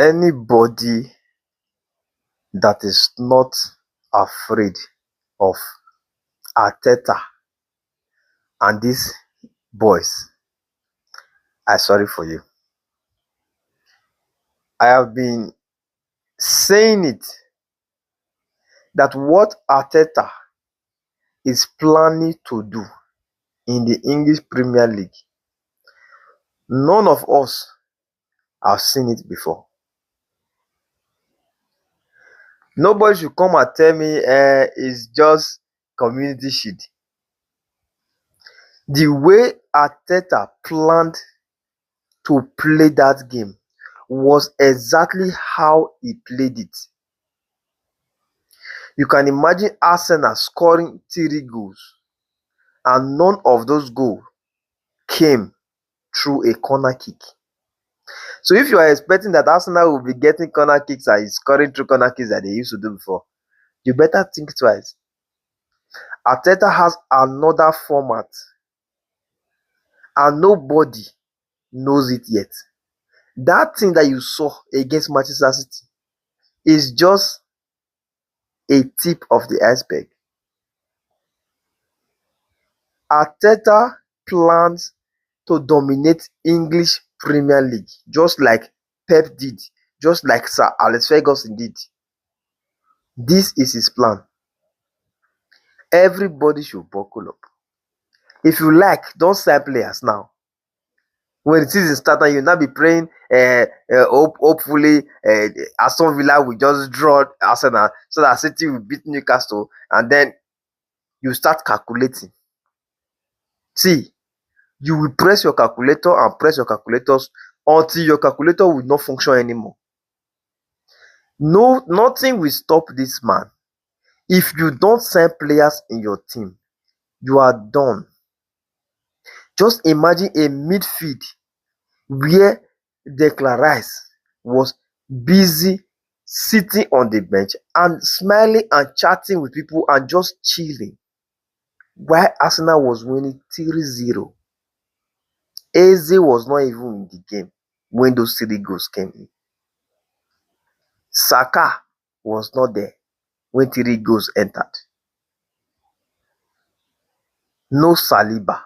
Anybody that is not afraid of Arteta and these boys, I sorry for you. I have been saying it that what Arteta is planning to do in the English Premier League, none of us have seen it before. Nobody should come and tell me it's just community shield. The way Arteta planned to play that game was exactly how he played it. You can imagine Arsenal scoring 3 goals and none of those goals came through a corner kick. So if you are expecting that Arsenal will be getting corner kicks and scoring through corner kicks that they used to do before, you better think twice. Arteta has another format and nobody knows it yet. That thing that you saw against Manchester City is just a tip of the iceberg. Arteta plans to dominate English Premier League just like Pep did, just like Sir Alex Ferguson did. This is his plan. Everybody should buckle up. If you like, don't sign players now. When the season starts, you'll not be praying. Hopefully, Aston Villa will just draw Arsenal so that City will beat Newcastle, and then you start calculating. See, you will press your calculator and press your calculators until your calculator will not function anymore. No, nothing will stop this man. If you don't sign players in your team, you are done. Just imagine a midfield where Declan Rice was busy sitting on the bench and smiling and chatting with people and just chilling while Arsenal was winning 3-0. Eze was not even in the game when those 3 goals came in. Saka was not there when 3 goals entered. No Saliba,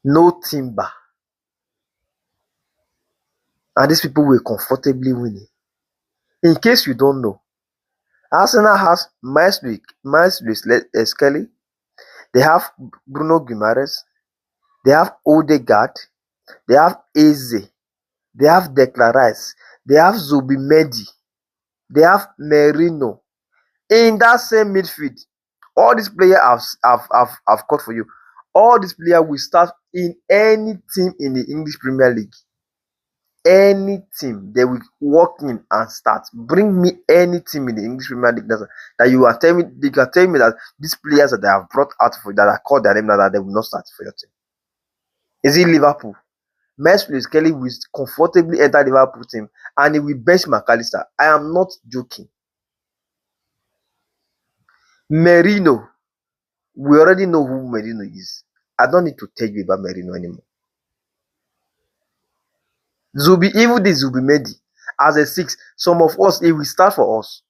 no Timber. And these people were comfortably winning. In case you don't know, Arsenal has Miles Kelly, they have Bruno Guimaraes, they have Odegaard, they have Eze, they have Declan Rice, they have Zubimendi, they have Merino. In that same midfield, all these players have caught for you. All these players will start in any team in the English Premier League. Any team, they will walk in and start. Bring me any team in the English Premier League that you are telling me. You can tell me that these players that they have brought out for that are called their name now that they will not start for your team. Is it Liverpool? Miles Kelly will comfortably enter the Liverpool team and he will bench McAllister. I am not joking. Merino, we already know who Merino is. I don't need to tell you about Merino anymore. Even the Zubimendi as a 6, some of us, it will start for us.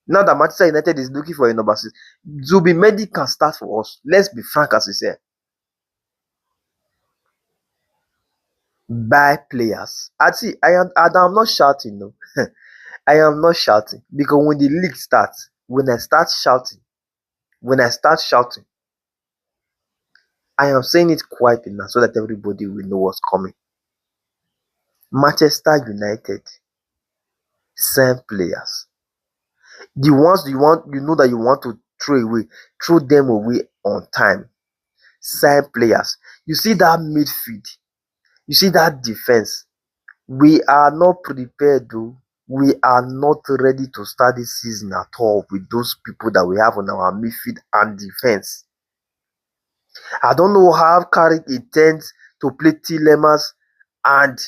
Now that Manchester United is looking for a number 6, Zubimendi can start for us. Let's be frank as we say. Buy players. I am not shouting, no. I am not shouting because when the league starts, when I start shouting, I am saying it quietly now so that everybody will know what's coming. Manchester United, same players. The ones you know that you want to throw them away on time. Same players. You see that midfield, you see that defense. We are not prepared, though. We are not ready to start this season at all with those people that we have on our midfield and defense. I don't know how Carrick intends to play Tielemans and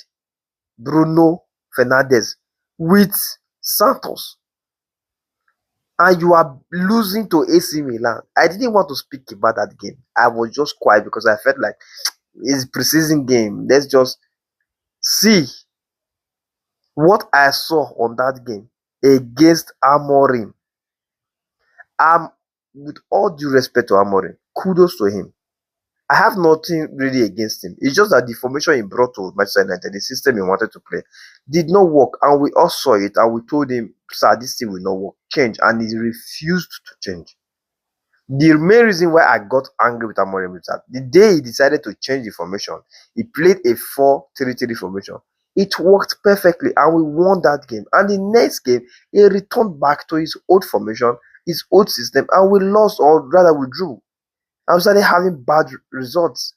Bruno Fernandes with Santos. And you are losing to AC Milan. I didn't want to speak about that game. I was just quiet because I felt like it's a preseason game. Let's just see. What I saw on that game against Amorim, with all due respect to Amorim, kudos to him. I have nothing really against him. It's just that the formation he brought to Manchester United, the system he wanted to play, did not work. And we all saw it and we told him, sir, this thing will not work. Change. And he refused to change. The main reason why I got angry with Amorim is that the day he decided to change the formation, he played a 4-3-3 formation. It worked perfectly and we won that game. And the next game, he returned back to his old formation, his old system, and we lost, or rather we drew. And we started having bad results.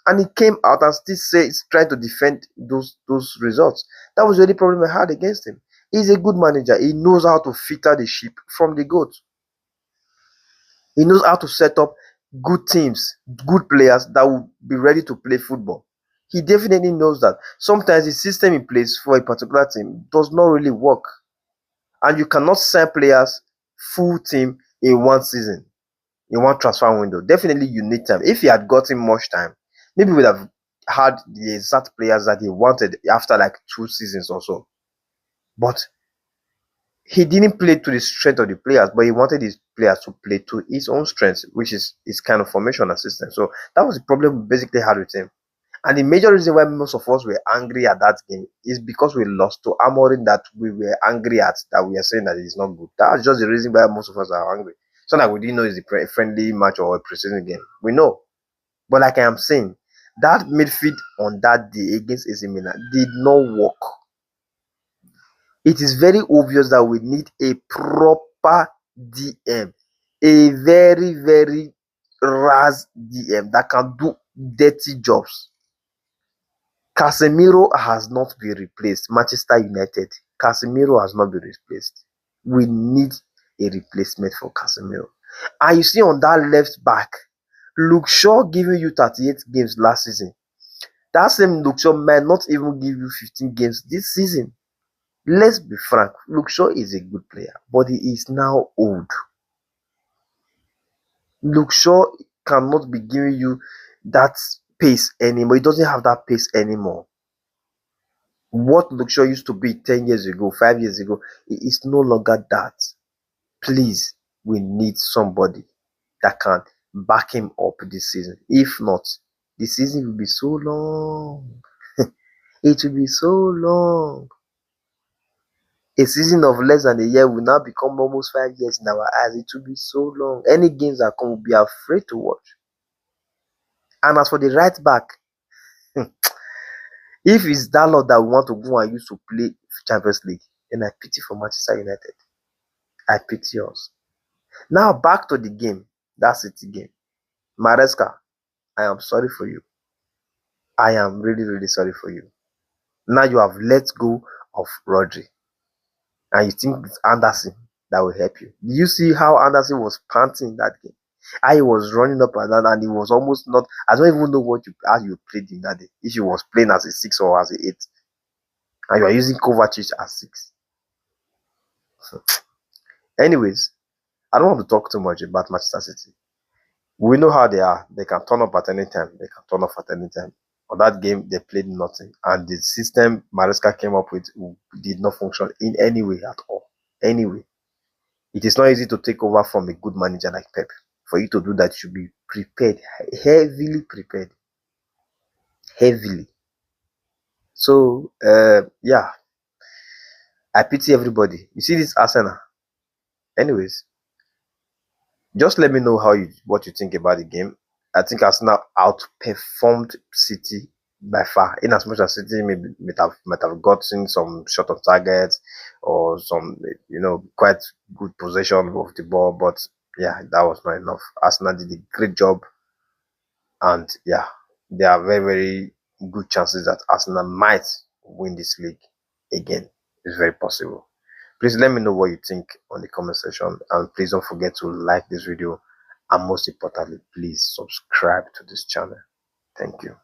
And he came out and still says trying to defend those results. That was the only problem I had against him. He's a good manager. He knows how to filter the sheep from the goat. He knows how to set up good teams, good players that will be ready to play football. He definitely knows that. Sometimes the system in place for a particular team does not really work. And you cannot sign players full team in one season, in one transfer window. Definitely you need time. If he had gotten much time, maybe we would have had the exact players that he wanted after like 2 seasons or so. But he didn't play to the strength of the players, but he wanted his players to play to his own strengths, which is his kind of formation and system. So that was the problem we basically had with him. And the major reason why most of us were angry at that game is because we lost to Amorim that we were angry at, that we are saying that it's not good. That's just the reason why most of us are angry. It's not like we didn't know it's a friendly match or a preseason game. We know. But like I am saying, that midfield on that day against AC Milan did not work. It is very obvious that we need a proper DM, a very, very ras DM that can do dirty jobs. Casemiro has not been replaced. Manchester United, Casemiro has not been replaced. We need a replacement for Casemiro. And you see on that left back, Luke Shaw giving you 38 games last season. That same Luke Shaw might not even give you 15 games this season. Let's be frank, Luke Shaw is a good player, but he is now old. Luke Shaw cannot be giving you that pace anymore. He doesn't have that pace anymore. What Luke Shaw used to be 10 years ago, 5 years ago, it is no longer that. Please, we need somebody that can back him up this season. If not, the season will be so long. It will be so long. A season of less than a year will now become almost 5 years in our eyes. It will be so long. Any games that come will be afraid to watch. And as for the right back, if it's that lot that we want to go and use to play Champions League, then I pity for Manchester United. I pity us. Now back to the game, that City game. Maresca, I am sorry for you. I am really, really sorry for you. Now you have let go of Rodri. And you think it's Anderson that will help you. Do you see how Anderson was panting that game? I was running up and down, and he was almost not. I don't even know how you played him that day. If he was playing as a 6 or as a 8, and you are using Kovacic as 6. Anyways, I don't want to talk too much about Manchester City. We know how they are. They can turn up at any time. They can turn off at any time. On that game, they played nothing, and the system Maresca came up with did not function in any way at all. Anyway. It is not easy to take over from a good manager like Pep. For you to do that, you should be prepared, heavily prepared. Heavily. So, yeah, I pity everybody. You see this Arsenal. Anyways, just let me know what you think about the game. I think Arsenal outperformed City by far. In as much as City might have gotten some shot on targets or some quite good possession of the ball, but yeah, that was not enough. Arsenal did a great job, and yeah, there are very, very good chances that Arsenal might win this league again. It's very possible. Please let me know what you think on the comment section, and please don't forget to like this video, and most importantly, please subscribe to this channel. Thank you.